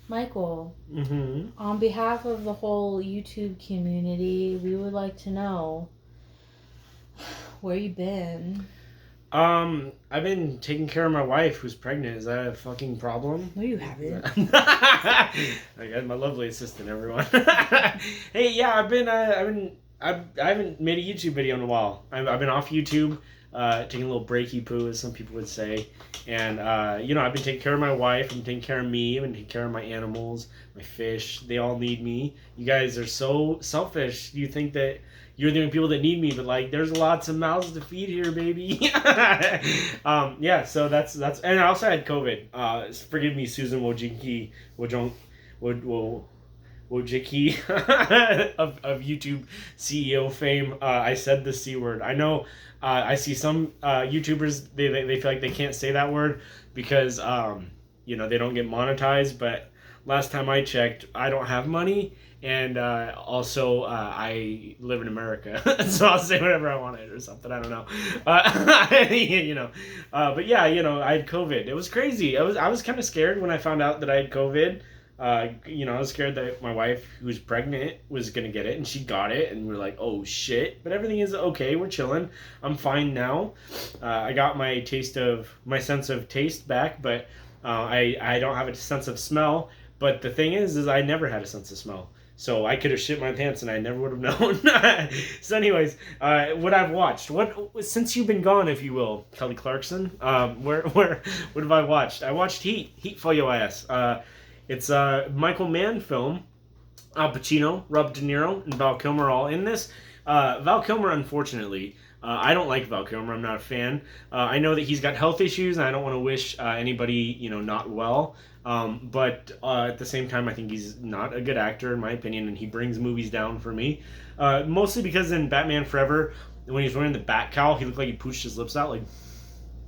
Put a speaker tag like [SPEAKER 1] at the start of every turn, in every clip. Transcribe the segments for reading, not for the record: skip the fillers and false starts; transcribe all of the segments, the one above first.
[SPEAKER 1] Michael,
[SPEAKER 2] Mm-hmm.
[SPEAKER 1] on behalf of the whole YouTube community, we would like to know where you been.
[SPEAKER 2] I've been taking care of my wife who's pregnant. Is that a fucking problem?
[SPEAKER 1] No, you haven't.
[SPEAKER 2] I got my lovely assistant, everyone. Hey, yeah, I haven't made a YouTube video in a while. I've been off YouTube, taking a little breaky poo, as some people would say. And, I've been taking care of my wife. I've been taking care of me. I've been taking care of my animals, my fish. They all need me. You guys are so selfish. You think that you're the only people that need me, but like, there's lots of mouths to feed here, baby. Yeah. So that's, and I also had COVID. Forgive me, Susan Wojcicki, Wojong, Woj, Wojcicki of YouTube CEO fame. I said the C word. I know. I see some YouTubers. They feel like they can't say that word because they don't get monetized. But last time I checked, I don't have money, and also I live in America, so I'll say whatever I wanted or something. I don't know. But yeah, I had COVID. It was crazy. I was kind of scared when I found out that I had COVID. I was scared that my wife, who's pregnant, was gonna get it, and she got it, and we're like, oh shit. But everything is okay. We're chilling. I'm fine now. I got my sense of taste back, but I don't have a sense of smell. But the thing is I never had a sense of smell. So I could have shit my pants and I never would have known. So, anyways, what I've watched, what since you've been gone, if you will, Kelly Clarkson, what have I watched? I watched Heat for your ass. It's a Michael Mann film. Al Pacino, Rob De Niro, and Val Kilmer all in this. Val Kilmer, unfortunately, I don't like Val Kilmer. I'm not a fan. I know that he's got health issues, and I don't want to wish anybody, not well. But at the same time, I think he's not a good actor, in my opinion, and he brings movies down for me. Mostly because in Batman Forever, when he's wearing the bat cowl, he looked like he pooched his lips out like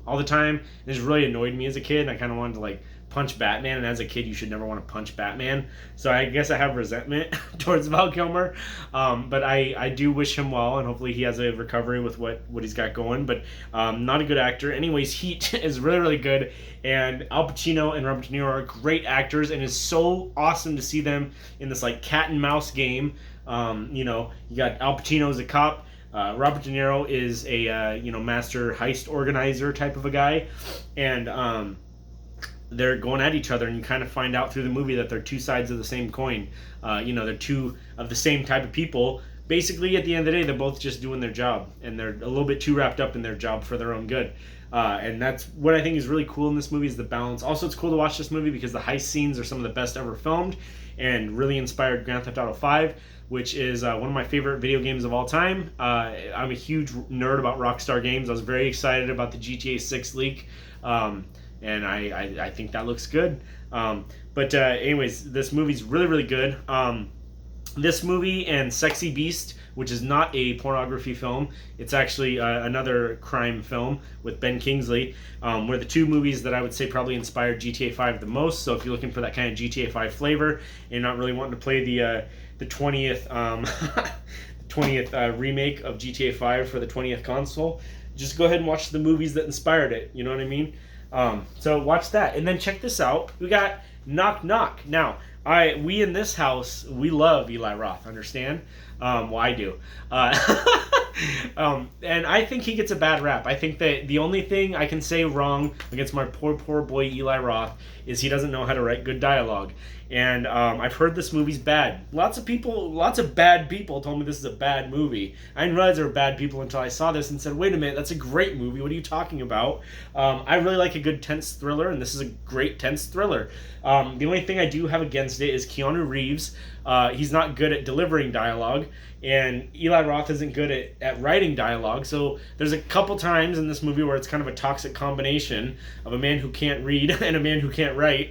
[SPEAKER 2] all the time. It just really annoyed me as a kid, and I kind of wanted to like punch Batman, and as a kid you should never want to punch Batman, so I guess I have resentment towards Val Kilmer. But I do wish him well, and hopefully he has a recovery with what he's got going, but not a good actor. Anyways, Heat is really, really good, and Al Pacino and Robert De Niro are great actors, and it's so awesome to see them in this like cat and mouse game. You got Al Pacino as a cop, Robert De Niro is a master heist organizer type of a guy, and they're going at each other, and you kind of find out through the movie that they're two sides of the same coin. They're two of the same type of people. Basically, at the end of the day, they're both just doing their job, and they're a little bit too wrapped up in their job for their own good. And that's what I think is really cool in this movie is the balance. Also, it's cool to watch this movie because the heist scenes are some of the best ever filmed, and really inspired Grand Theft Auto 5, which is one of my favorite video games of all time. I'm a huge nerd about Rockstar games. I was very excited about the GTA 6 leak. And I think that looks good. But anyways, this movie's really, really good. This movie and Sexy Beast, which is not a pornography film, it's actually another crime film with Ben Kingsley, were the two movies that I would say probably inspired GTA 5 the most. So if you're looking for that kind of GTA 5 flavor, and you're not really wanting to play the 20th 20th remake of GTA 5 for the 20th console, just go ahead and watch the movies that inspired it. You know what I mean? So watch that, and then check this out. We got Knock Knock. Now, we in this house, we love Eli Roth. Understand? Well, I do. And I think he gets a bad rap. I think that the only thing I can say wrong against my poor boy Eli Roth is he doesn't know how to write good dialogue. And I've heard this movie's bad. Lots of bad people told me this is a bad movie. I didn't realize there were bad people until I saw this and said, wait a minute, that's a great movie. What are you talking about? I really like a good tense thriller, and this is a great tense thriller. The only thing I do have against it is Keanu Reeves. He's not good at delivering dialogue, and Eli Roth isn't good at writing dialogue. So there's a couple times in this movie where it's kind of a toxic combination of a man who can't read and a man who can't write.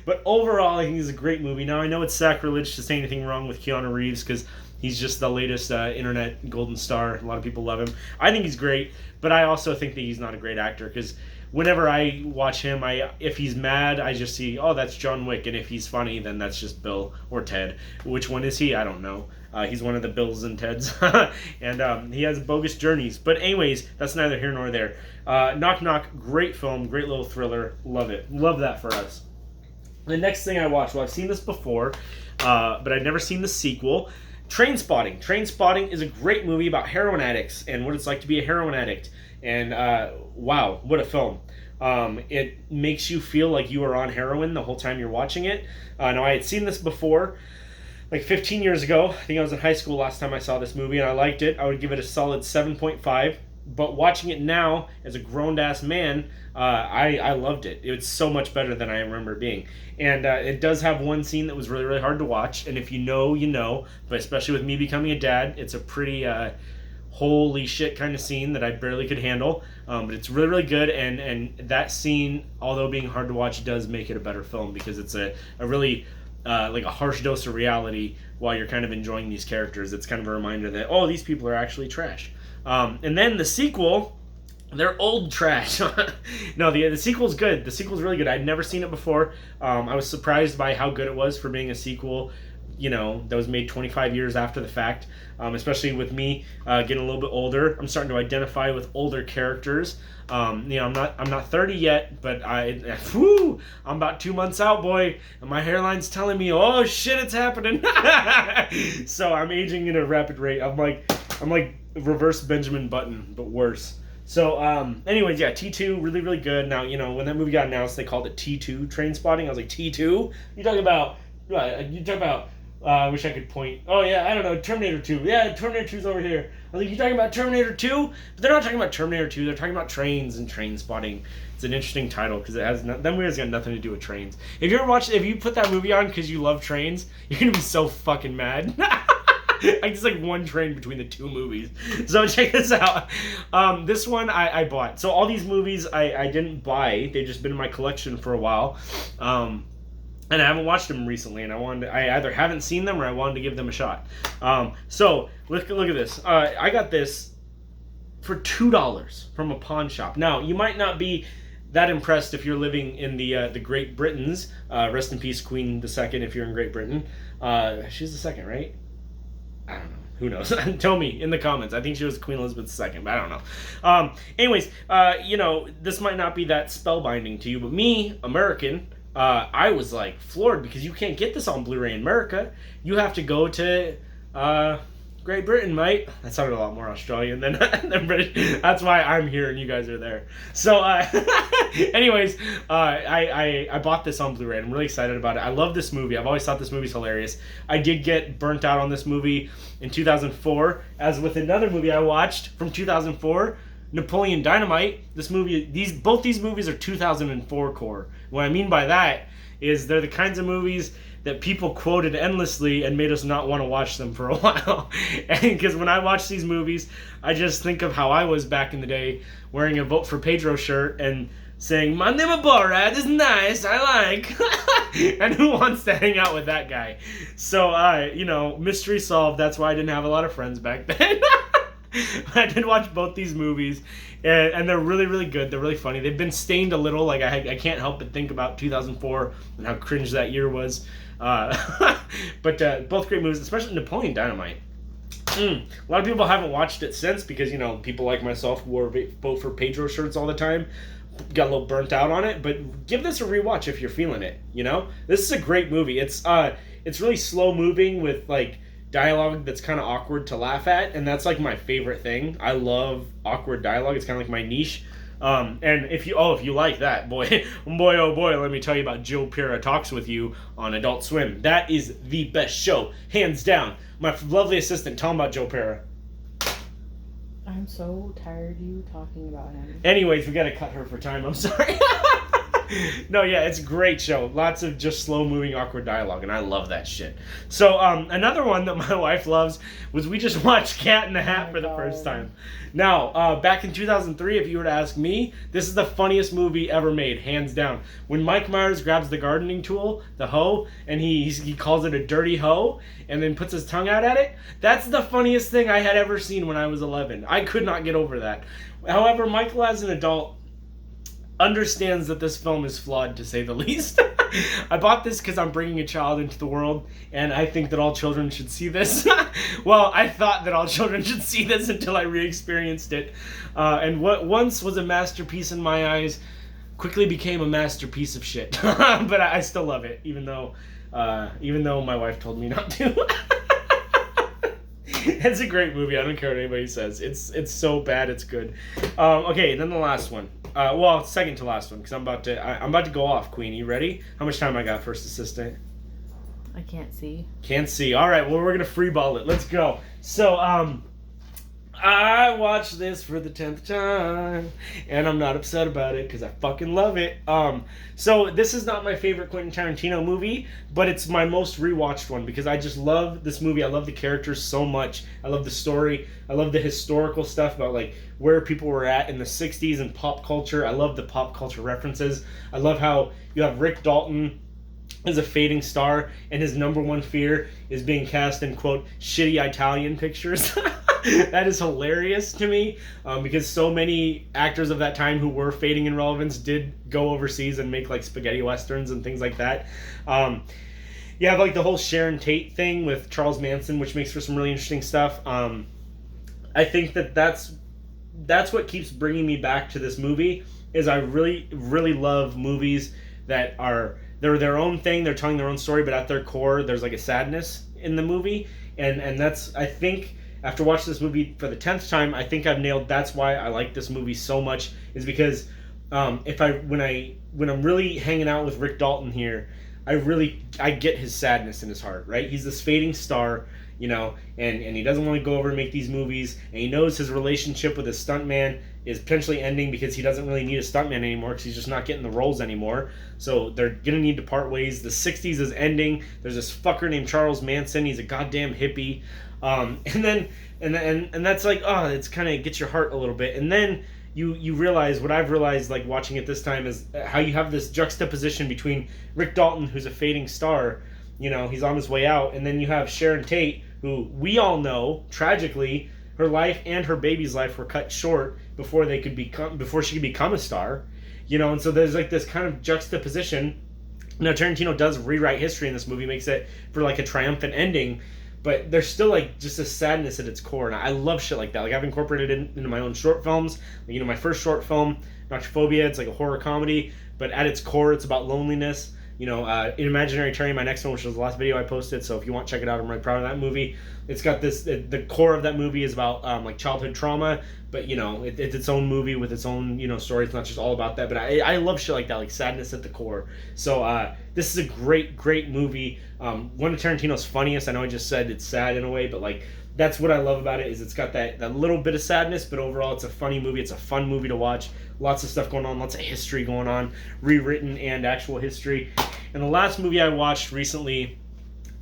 [SPEAKER 2] But overall, I think it's a great movie. Now, I know it's sacrilege to say anything wrong with Keanu Reeves because he's just the latest internet golden star. A lot of people love him. I think he's great, but I also think that he's not a great actor because whenever I watch him, if he's mad, I just see, oh, that's John Wick, and if he's funny, then that's just Bill or Ted. Which one is he? I don't know. He's one of the Bills and Teds, and he has bogus journeys. But anyways, that's neither here nor there. Knock Knock, great film, great little thriller. Love it. Love that for us. The next thing I watched, well, I've seen this before, but I'd never seen the sequel. Trainspotting. Trainspotting is a great movie about heroin addicts and what it's like to be a heroin addict. And wow, what a film. It makes you feel like you are on heroin the whole time you're watching it. Now, I had seen this before, like 15 years ago. I think I was in high school last time I saw this movie, and I liked it. I would give it a solid 7.5. But watching it now as a grown-ass man, I loved it. It was so much better than I remember being. And it does have one scene that was really, really hard to watch. And if you know, you know. But especially with me becoming a dad, it's a pretty holy shit kind of scene that I barely could handle. But it's really, really good. And that scene, although being hard to watch, does make it a better film because it's a really... like a harsh dose of reality while you're kind of enjoying these characters. It's kind of a reminder that, oh, these people are actually trash. And then the sequel, they're old trash. No, the sequel's good. The sequel's really good. I'd never seen it before. I was surprised by how good it was for being a sequel, that was made 25 years after the fact. Especially with me getting a little bit older, I'm starting to identify with older characters. I'm not 30 yet, but I'm about 2 months out, boy, and my hairline's telling me, oh shit, it's happening. So I'm aging at a rapid rate. I'm like reverse Benjamin Button, but worse. So, anyways, yeah, T2, really, really good. Now, when that movie got announced, they called it T2, Trainspotting. I was like, T2? You're talking about, I wish I could point. Oh, yeah, I don't know, Terminator 2. Yeah, Terminator 2's over here. I was like, you talking about Terminator 2? But they're not talking about Terminator 2. They're talking about trains and Trainspotting. It's an interesting title because that movie's got nothing to do with trains. If you put that movie on because you love trains, you're going to be so fucking mad. It's like one train between the two movies. So check this out. This one I bought. So all these movies I didn't buy. They've just been in my collection for a while. And I haven't watched them recently, and I either haven't seen them or I wanted to give them a shot. So look at this. I got this for $2 from a pawn shop. Now, you might not be that impressed if you're living in the Great Britons. Rest in peace, Queen II, if you're in Great Britain. She's the second, right? I don't know. Who knows? Tell me in the comments. I think she was Queen Elizabeth II, but I don't know. Anyways, this might not be that spellbinding to you, but me, American... I was like floored because you can't get this on Blu-ray in America. You have to go to Great Britain, mate. That sounded a lot more Australian than British. That's why I'm here and you guys are there. So, anyways, I bought this on Blu-ray. I'm really excited about it. I love this movie. I've always thought this movie's hilarious. I did get burnt out on this movie in 2004, as with another movie I watched from 2004. Napoleon Dynamite. Both these movies are 2004 core. What I mean by that is they're the kinds of movies that people quoted endlessly and made us not want to watch them for a while. And because when I watch these movies, I just think of how I was back in the day, wearing a Vote for Pedro shirt and saying, "My name is Borat is nice, I like." And who wants to hang out with that guy? So, mystery solved. That's why I didn't have a lot of friends back then. I did watch both these movies, and they're really, really good. They're really funny. They've been stained a little. Like, I can't help but think about 2004 and how cringe that year was. But both great movies, especially Napoleon Dynamite. A lot of people haven't watched it since because, people like myself who wore Vote for Pedro shirts all the time. Got a little burnt out on it, but give this a rewatch if you're feeling it, This is a great movie. It's really slow moving with, like, dialogue that's kind of awkward to laugh at, and that's like my favorite thing. I love awkward dialogue. It's kind of like my niche. And if you like that, boy, oh boy, let me tell you about Joe Pera Talks With You on Adult Swim. That is the best show, hands down. My lovely assistant, tell him about Joe Pera.
[SPEAKER 1] I'm so tired of you talking about him.
[SPEAKER 2] Anyways, we gotta cut her for time. I'm sorry. No, yeah, it's a great show. Lots of just slow-moving, awkward dialogue, and I love that shit. So, another one that my wife loves was we just watched Cat in the Hat for the first time. Now, back in 2003, if you were to ask me, this is the funniest movie ever made, hands down. When Mike Myers grabs the gardening tool, the hoe, and he calls it a dirty hoe, and then puts his tongue out at it, that's the funniest thing I had ever seen when I was 11. I could not get over that. However, Michael, as an adult, understands that this film is flawed, to say the least. I bought this because I'm bringing a child into the world, and I think that all children should see this. Well, I thought that all children should see this until I re-experienced it. And what once was a masterpiece in my eyes quickly became a masterpiece of shit. But I still love it, even though my wife told me not to. It's a great movie. I don't care what anybody says. It's so bad. It's good. Okay, then the last one. Well, second to last one, because I'm about to go off. Queen, you ready? How much time I got, first assistant?
[SPEAKER 1] I can't see.
[SPEAKER 2] Can't see. All right. Well, we're gonna freeball it. Let's go. So, I watched this for the 10th time, and I'm not upset about it because I fucking love it. So this is not my favorite Quentin Tarantino movie, but it's my most rewatched one because I just love this movie. I love the characters so much. I love the story. I love the historical stuff about like where people were at in the 60s and pop culture. I love the pop culture references. I love how you have Rick Dalton as a fading star, and his number one fear is being cast in, quote, shitty Italian pictures. That is hilarious to me, because so many actors of that time who were fading in relevance did go overseas and make like spaghetti westerns and things like that. You have like the whole Sharon Tate thing with Charles Manson, which makes for some really interesting stuff. I think that's what keeps bringing me back to this movie, is I really, really love movies that they're their own thing, they're telling their own story, but at their core, there's like a sadness in the movie. And that's, I think, after watching this movie for the 10th time, I think I've nailed, that's why I like this movie so much, is because when I'm really hanging out with Rick Dalton here, I get his sadness in his heart, right? He's this fading star, you know, and he doesn't want to go over and make these movies, and he knows his relationship with his stuntman is potentially ending because he doesn't really need a stuntman anymore because he's just not getting the roles anymore. So they're gonna need to part ways. The 60s is ending. There's this fucker named Charles Manson. He's a goddamn hippie. And that's like, oh, it's kind of gets your heart a little bit. And then you realize, what I've realized like watching it this time, is how you have this juxtaposition between Rick Dalton, who's a fading star, you know, he's on his way out, and then you have Sharon Tate, who we all know, tragically, her life and her baby's life were cut short before she could become a star, you know. And so there's like this kind of juxtaposition. Now Tarantino does rewrite history in this movie, makes it for like a triumphant ending, but there's still like just a sadness at its core, and I love shit like that. Like I've incorporated it into my own short films. Like, you know, my first short film, Noctrophobia, it's like a horror comedy, but at its core, it's about loneliness. You know, in Imaginary Train, my next one, which was the last video I posted, so if you want, check it out. I'm really proud of that movie. It's got this, the core of that movie is about like childhood trauma, but you know, it's its own movie with its own, you know, story. It's not just all about that, but I love shit like that, like sadness at the core. So this is a great movie. One of Tarantino's funniest. I know I just said it's sad in a way, but like that's what I love about it, is it's got that little bit of sadness, but overall it's a funny movie. It's a fun movie to watch. Lots of stuff going on, lots of history going on, rewritten and actual history. And the last movie I watched recently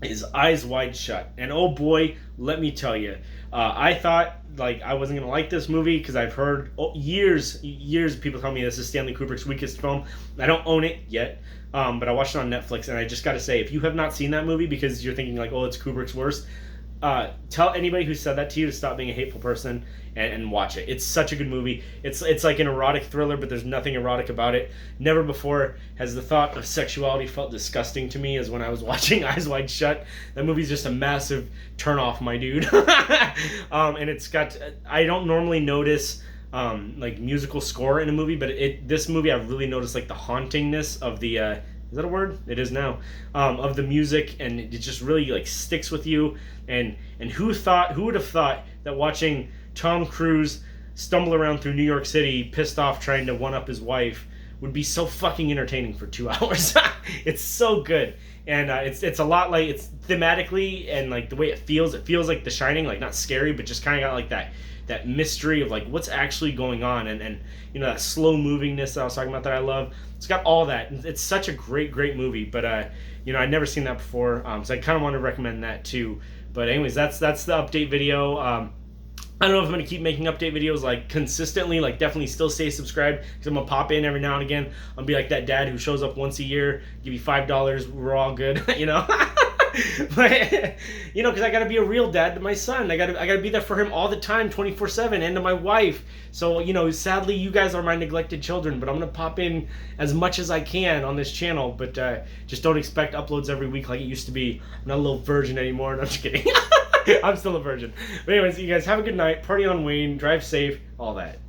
[SPEAKER 2] is Eyes Wide Shut. And oh boy, let me tell you, I thought like I wasn't gonna like this movie because I've heard years of people tell me this is Stanley Kubrick's weakest film. I don't own it yet, but I watched it on Netflix, and I just got to say, if you have not seen that movie because you're thinking like, oh, it's Kubrick's worst, tell anybody who said that to you to stop being a hateful person and watch it. It's such a good movie. It's like an erotic thriller, but there's nothing erotic about it. Never before has the thought of sexuality felt disgusting to me as when I was watching Eyes Wide Shut. That movie's just a massive turnoff, my dude. And it's got, I don't normally notice like musical score in a movie, but this movie I really noticed like the hauntingness of the is that a word? It is now. Of the music, and it just really like sticks with you. And who would have thought that watching Tom Cruise stumble around through New York City, pissed off trying to one up his wife, would be so fucking entertaining for 2 hours. It's so good, and it's a lot like, it's thematically and like the way it feels like The Shining, like not scary, but just kind of got like that mystery of like what's actually going on, and you know, that slow movingness that I was talking about that I love. It's got all that. It's such a great movie, but you know, I'd never seen that before, so I kind of want to recommend that too. But anyways, that's the update video. I don't know if I'm going to keep making update videos like consistently, like definitely still stay subscribed, because I'm going to pop in every now and again. I'll be like that dad who shows up once a year, give you $5, we're all good, you know? But, you know, because I got to be a real dad to my son. I got to be there for him all the time, 24/7, and to my wife. So, you know, sadly, you guys are my neglected children, but I'm going to pop in as much as I can on this channel, but just don't expect uploads every week like it used to be. I'm not a little virgin anymore. No, I'm just kidding. I'm still a virgin. But anyways, you guys have a good night. Party on Wayne. Drive safe. All that.